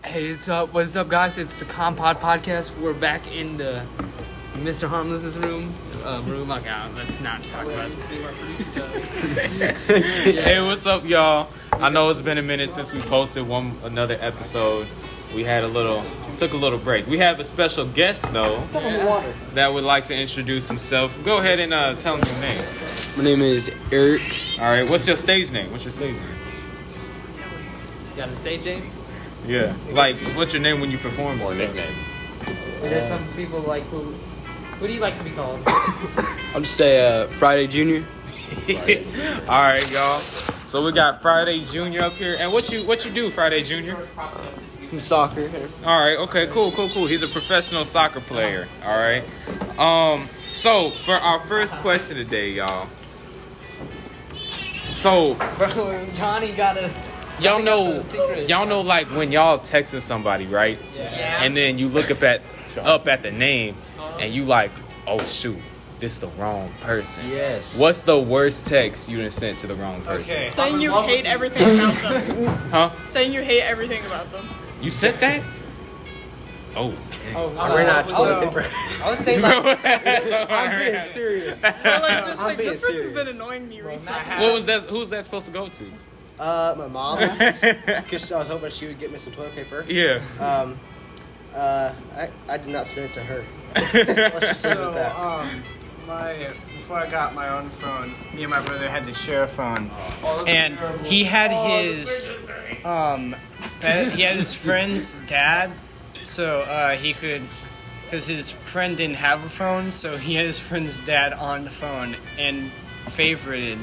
Hey, what's up, guys? It's the ConPod podcast. We're back in the Mr. Harmless's room. Okay, let's not talk about it. Hey, what's up, y'all? I know it's been a minute since we posted another episode. We took a little break. We have a special guest, though, that would like to introduce himself. Go ahead and tell him your name. My name is Eric. All right, what's your stage name? You got to say, James? Yeah, like, what's your name when you perform? Or nickname? Is there some people like who do you like to be called? I'll just say Friday Junior. All right, y'all. So we got Friday Junior up here, and what you do, Friday Junior? Some soccer. All right, okay, cool. He's a professional soccer player. All right. So for our first question today, y'all. So, Bro, Johnny got a. y'all know, like when y'all texting somebody, right? Yeah. And then you look up at the name, and you like, oh shoot, this the wrong person. Yes. What's the worst text you done sent to the wrong person? Okay. Saying you hate everything about them. Huh? Saying you hate everything about them. You sent that? Oh. We're not so- I would say like, I'm being serious. Well, like, just I'm like being this person's serious. been annoying me recently. What was that? Who's that supposed to go to? My mom, because I was hoping she would get me some toilet paper. Yeah. I did not send it to her. Let's just leave it at that. Before I got my own phone, me and my brother had to share a phone, and he had his friend's dad, so he could, because his friend didn't have a phone, so he had his friend's dad on the phone and favorited.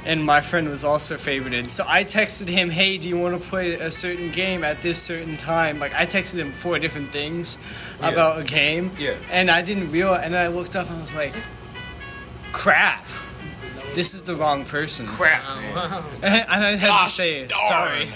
And my friend was also favorited. So I texted him, hey, do you want to play a certain game at this certain time? Like, I texted him 4 different things about a game. Yeah. And I didn't realize, and I looked up and I was like, crap. This is the wrong person. Crap, man. And I had to say, sorry.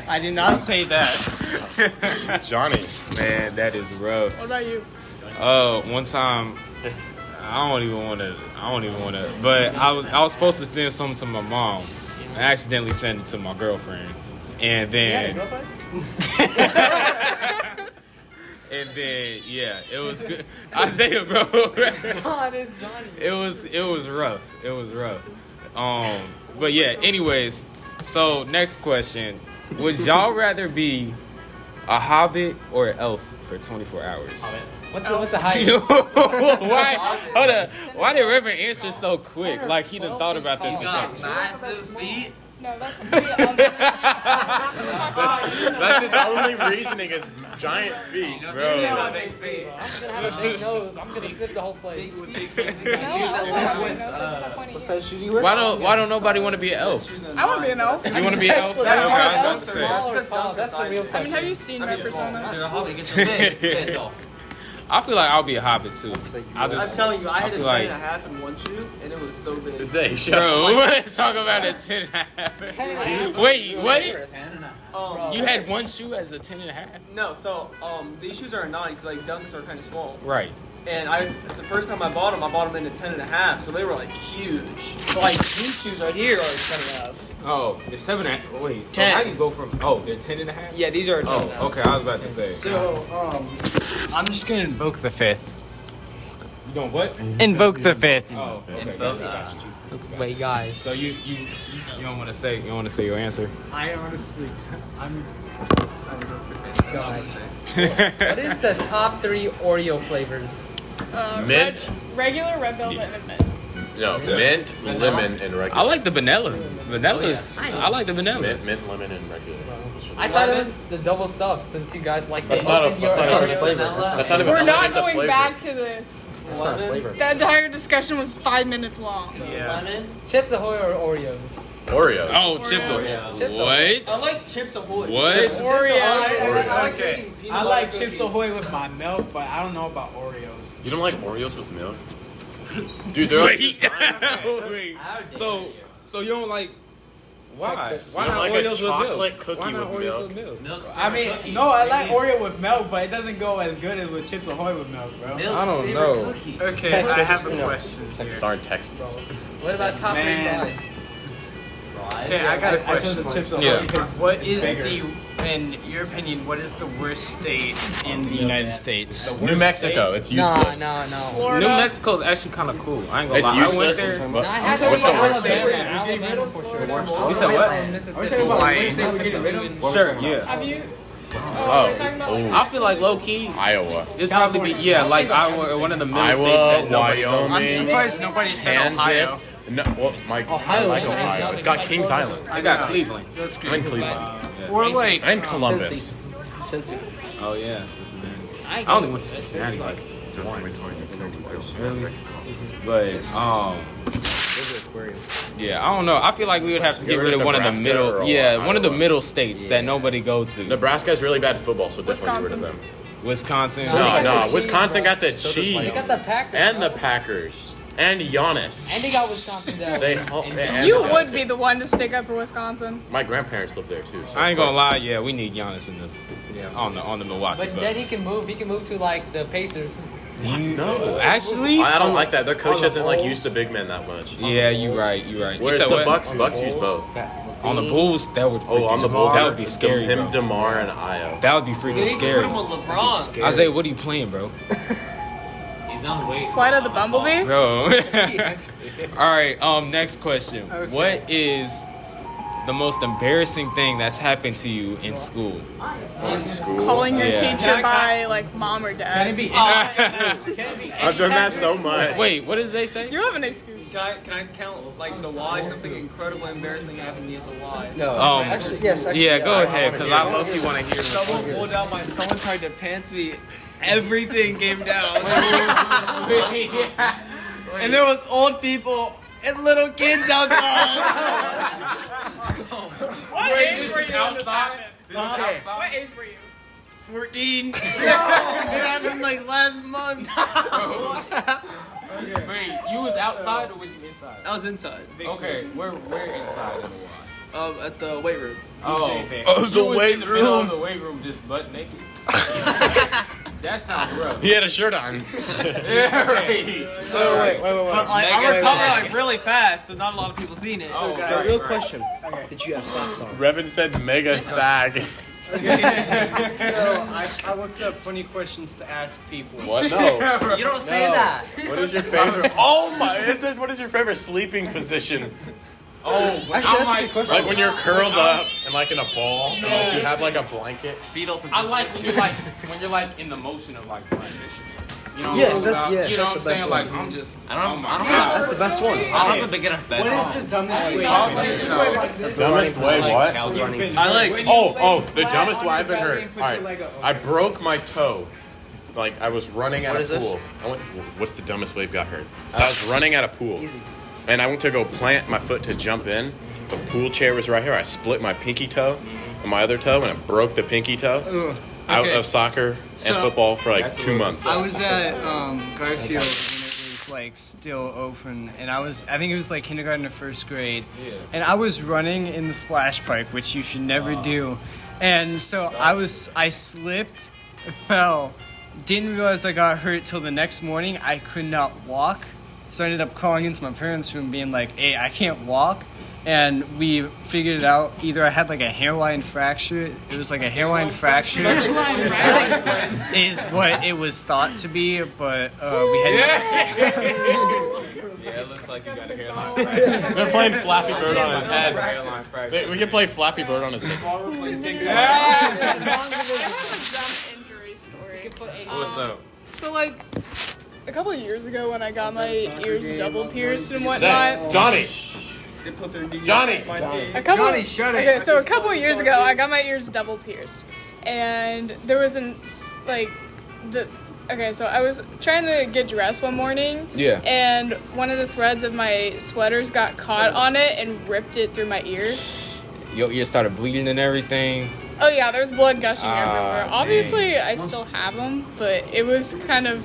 I did not say that. Johnny. Man, that is rough. What about you? One time, I don't even want to. But I was supposed to send something to my mom. I accidentally sent it to my girlfriend, and then, yeah, it was good. Isaiah, bro. God, it's Johnny. It was rough. But yeah. Anyways, so next question: would y'all rather be a hobbit or an elf for 24 hours? What's the height? Why? Hold on. Why did Reverend answer so quick? Like he done thought about this or something. No, that's That's his only reasoning is giant feet, bro. I'm gonna have a big nose. I'm gonna sip the whole place. What size shoes do you wear? Why don't nobody want to be an elf? I want to be an elf. You want to be an elf? Okay, I was about to say. Small or tall? That's the real I question. mean, have you seen my persona? I feel like I'll be a hobbit too. I'm telling you, I had a 10 like- and a half in one shoe, and it was so big. Zay, shut Bro, up. we're talking about a 10 and a half. Wait, what? You had one shoe as a 10 and a half? No, so these shoes are a 9 because like dunks are kind of small. Right. And the first time I bought them in a 10 and a half, so they were like huge. So like these shoes right here are 10 and a half. Oh, they're 7 and a half. Wait, so 10. how do you go from, they're 10 and a half? Yeah, these are a 10 and a half. Oh, okay, I was about to say. So, I'm just going to invoke the 5th. You doing what? Invoke the 5th. Oh, okay, got you. Wait, guys. So you don't want to say your answer? I honestly, What is the top 3 Oreo flavors? Mint? Regular, red velvet, and mint. No, mint, lemon, and regular. I like the vanilla. Vanilla's. I like the vanilla. Mint, lemon, and regular. I thought it was the double stuff since you guys like to That's not a open your flavor. That's not even We're not it's a going flavor. back to this. That's not a flavor. That entire discussion was 5 minutes long. Chips Ahoy or Oreos? Oreos. Oh, Chips Ahoy. Chips What? I like Chips Ahoy. What? Oreo. okay. I like Chips Ahoy with my milk, but I don't know about Oreos. You don't like Oreos with milk? Dude, they're like Wait. So you don't like? Why? Texas. Why You don't not like a Oreos with chocolate milk? cookie Why not with Oreos milk? with milk? I mean, no, I like Oreo with milk, but it doesn't go as good as with Chips Ahoy with milk, bro. I don't know. Okay, Texas, I have a you know, question here. darn Texans. What about top 3 Man. fries? Okay, I got a question. Yeah. What is in your opinion, what is the worst state in the United States? New Mexico. It's useless. No. Florida. New Mexico is actually kind of cool. I ain't gonna It's lie. I went useless. there. No, it has to What's be the worst Alabama for sure. You said what? Mississippi. Sure, yeah. Have you? Oh, you're talking about I feel like low key, Iowa. it'd probably be like Iowa or one of the middle states Iowa, that nobody goes. I'm Wyoming, surprised nobody said Ohio. Kansas. No, well, I like Ohio. It's got Kings Island. I got Cleveland. I'm in Cleveland. Or like And Columbus. Oh yeah, Cincinnati. I only went to Cincinnati like once. Really? But yeah, I don't know. I feel like we would have to get rid of one of the Nebraska or middle, one of the Iowa. middle states that nobody go to. Nebraska is really bad at football, so definitely get rid of them. Wisconsin. No, Wisconsin got the cheese. They got the Packers. And the Packers. And Giannis. And they got Wisconsin down. And You would be the one to stick up for Wisconsin. My grandparents live there too. So I ain't gonna lie. Yeah, we need Giannis in the on the Milwaukee But then he Bucks. can move. He can move to like the Pacers. No, Actually, I don't like that. Their coach doesn't like use the big men that much. yeah, you right. You Whereas said the what? Bucks use both. On the Bulls, that would On the Bulls, that would be scary. Him, Bro. DeMar, and Io. That would be freaking scary. LeBron. Isaiah, what are you playing, bro? Flight of the Bumblebee. Bro. All right. Next question. What is the most embarrassing thing that's happened to you in school? Calling your Yeah. teacher by like mom or dad. I've done that so much. Wait, what did they say? You have an excuse. Can I count like the Y? Something incredibly embarrassing happened to me at the Y. No. Actually, yes. yeah, go ahead, because I low-key want to hear it. Someone tried to pants me. Everything came down. And there was old people and little kids outside. What age were you outside? What age were you? 14. It happened like last month. Wait, you was outside or was you inside? I was inside. Okay, where inside of the Y? At the weight room. Oh, the weight in the middle of the weight room, just butt naked. That sounds rough. He had a shirt on. Yeah, right. So wait. But like, I was talking like really fast, so not a lot of people seen it. Oh, The real question: did you have socks on? Revan said mega sag. So I looked up funny questions to ask people. What? No. You don't say that. What is your favorite? Oh my! It says, what is your favorite sleeping position? Oh, Actually, that's a good question. Like when you're curled up and like in a ball, and like you have like a blanket. I like when you're like in the motion of like playing this shit. You know, Yes, what that's- I'm- yes, you know that's what I'm the best saying? one. Like I'm just. That's the best one. I don't have a big enough bed. What is the dumbest way? Dumbest way? What? I like. Oh, the dumbest way I've been hurt. All right, I broke my toe. Like I was running at a pool. What's the dumbest way I've got hurt? I was running at a pool, and I went to go plant my foot to jump in. The pool chair was right here. I split my pinky toe and my other toe, and I broke the pinky toe. Out of soccer and football for like 2 months. I was at Garfield when it was like still open, and I think it was like kindergarten or first grade, and I was running in the splash park, which you should never do, and so I slipped, fell, didn't realize I got hurt till the next morning. I could not walk, so I ended up calling into my parents' room, being like, "Hey, I can't walk." And we figured it out. Either I had like a hairline fracture. It was like a hairline fracture. Is what it was thought to be, but we had. Yeah, it looks like you got a hairline fracture. They're playing Flappy Bird on his head. Hairline fracture. We can play Flappy Bird on his head. I have a dumb injury story. What's up? So like a couple of years ago when I got my ears double pierced and whatnot. Johnny. Johnny. A couple of years ago, I got my ears double pierced, and there was so I was trying to get dressed one morning, and one of the threads of my sweaters got caught on it and ripped it through my ear. Your ear started bleeding and everything. Oh yeah, there's blood gushing everywhere. Obviously, I still have them, but it was kind of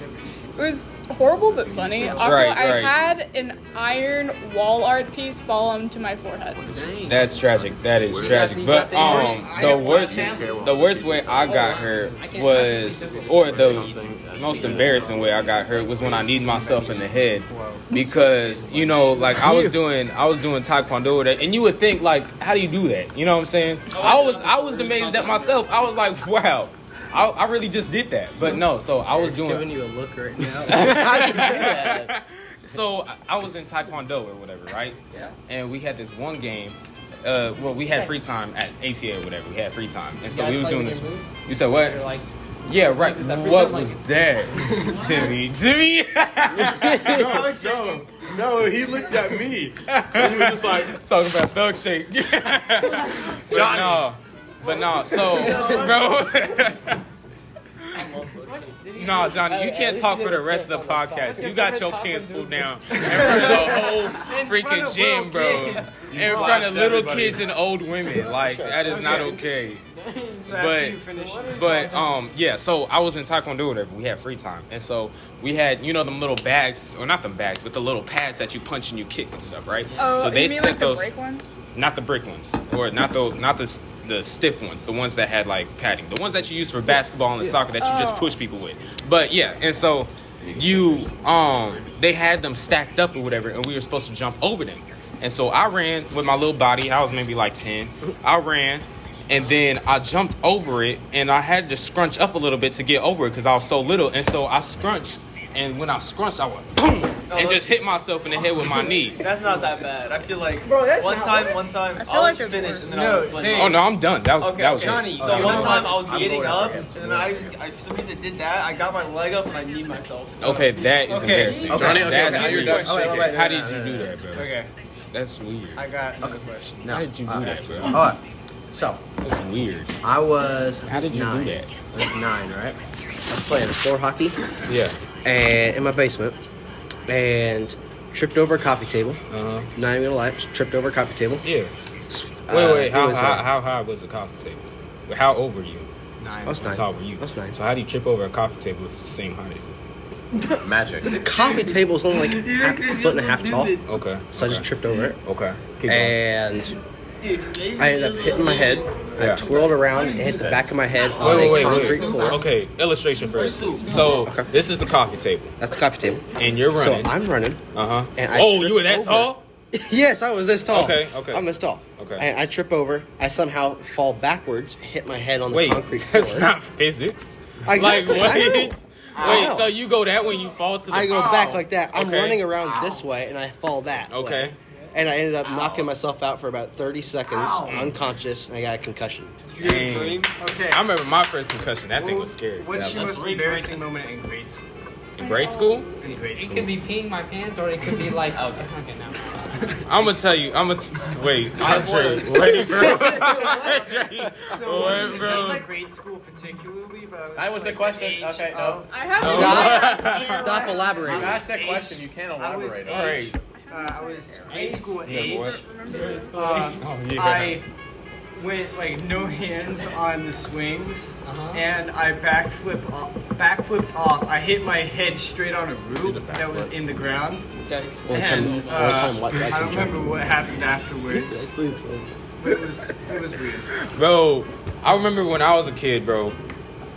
It was horrible but funny. Also, Right, I right. had an iron wall art piece fall onto my forehead. That's tragic. That is tragic. But the worst way I got hurt was, or the most embarrassing way I got hurt was when I kneed myself in the head, because like I was doing taekwondo with it, and you would think like, how do you do that? You know what I'm saying? I was amazed at myself. I was like, wow. I really just did that, but no. So I was doing. Giving you a look right now. How you do that? So I was in taekwondo or whatever, right? Yeah. And we had this one game. We had free time at ACA or whatever. We had free time, and so we was doing this. Moves? You said what? You're like, Yeah, right. What was that, Timmy? No, he looked at me. He was just like Talking about thug shake. But no. So, bro. No, Johnny, you can't talk for the rest of the podcast. You got your pants pulled down in front of the whole freaking gym, bro. In front of little kids and old women. Like, that is not okay. So after you finish, Yeah, so I was in taekwondo or whatever. We had free time. And so we had, them little bags, or not them bags, but the little pads that you punch and you kick and stuff, right? Oh, so they you mean set like those, the break ones? not the brick ones, or not the stiff ones, the ones that had like padding, the ones that you use for basketball and soccer that you just push people with. But yeah, and so they had them stacked up or whatever, and we were supposed to jump over them. And so I ran with my little body. I was maybe like 10. I ran. And then I jumped over it, and I had to scrunch up a little bit to get over it because I was so little. And so I scrunched, and when I scrunched, I went boom, and just hit myself in the head with my knee. That's not that bad. I feel like Bro, that's one not time, I feel I'll like let you it's finish, worse. and then I'll explain. Oh no, I'm done. That was it. Johnny. So one time I was getting up, and then I for some reason did that. I got my leg up and I kneed myself. Okay, that is embarrassing. Okay. Johnny, That's now you're weird. done. Wait, How did you do that, bro? okay, That's weird. I got another question. No. How did you do that, bro? All right. So, That's weird. I was. How did you 9. do that? I was 9, right? I was playing floor hockey Yeah. and in my basement, and tripped over a coffee table. Not even gonna lie, tripped over a coffee table. Yeah. Wait. it How was, high was the coffee table? How old were you? 9. I was 9. How tall were you? I was 9. So how do you trip over a coffee table if it's the same height as you? magic. The coffee table is only like a foot and a half tall, Okay. so I just tripped over it. Okay. Keep going. And I ended up hitting my head. Yeah. I twirled around and hit the back of my head on a concrete floor. Okay, illustration first. So this is the coffee table, That's the coffee table. and you're running. So I'm running. And I You were that tripped tall? Yes, I was this tall. Okay. I'm this tall. Okay. And I trip over. I somehow fall backwards, hit my head on the concrete floor. That's not physics. Exactly, Like, I know. wait. I know. So you go that way, you fall to the I go back like that. I'm Okay. running around this way, and I fall that Okay. way. And I ended up knocking myself out for about 30 seconds, unconscious, and I got a concussion. Dang. Okay, I remember my first concussion. That thing was scary. what's your most embarrassing moment in grade school? In grade school? In grade It school. could be peeing my pants, or it could be like, okay, now. I'm gonna tell you. Wait, Andre. Wait, bro. Andre. So Wait, in bro. like grade school particularly, but That was the question. age Okay, of- I have Stop elaborating. You asked that question. You can't I was elaborate. All right. I was grade school Yeah, age. boy. Uh, Oh, yeah. I went like no hands on the swings, and I backflipped off. I hit my head straight on a root that was in the ground. That explains. And I I don't remember what happened afterwards, but it was weird. Bro, I remember when I was a kid, bro.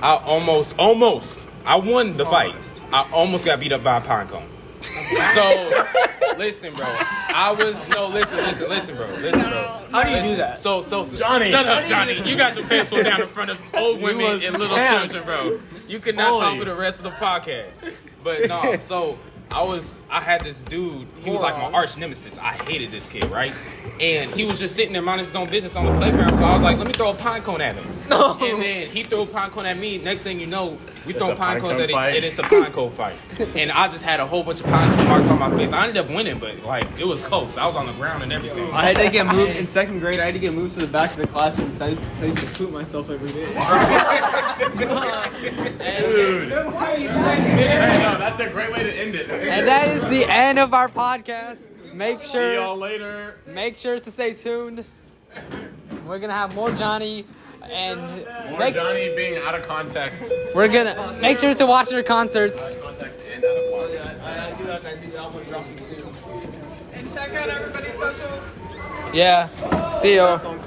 I almost, I won the fight. I almost got beat up by a pine cone. So, listen, bro. Listen, bro. How do you do that? So, Johnny. Shut up, Johnny. You got your pants pulled down in front of old women and little children, bro. You could not talk for the rest of the podcast. But no, so I had this dude, he was like my arch nemesis. I hated this kid, right? And he was just sitting there minding his own business on the playground. So I was like, let me throw a pine cone at him. And then he threw a pine cone at me. Next thing you know, we throwing pine cones at it, and it's a pine cone fight. And I just had a whole bunch of pine cone marks on my face. I ended up winning, but like it was close. I was on the ground and everything. I had to get moved in second grade. I had to get moved to the back of the classroom because I used to poop myself every day. No, that's a great way to end it. And that is the end of our podcast. See y'all later. Make sure to stay tuned. We're gonna have more Johnny, and More Johnny being out of context. we're gonna make sure to watch your concerts. Context and I do have the album dropping soon. And check out everybody's socials. Yeah. See you. Song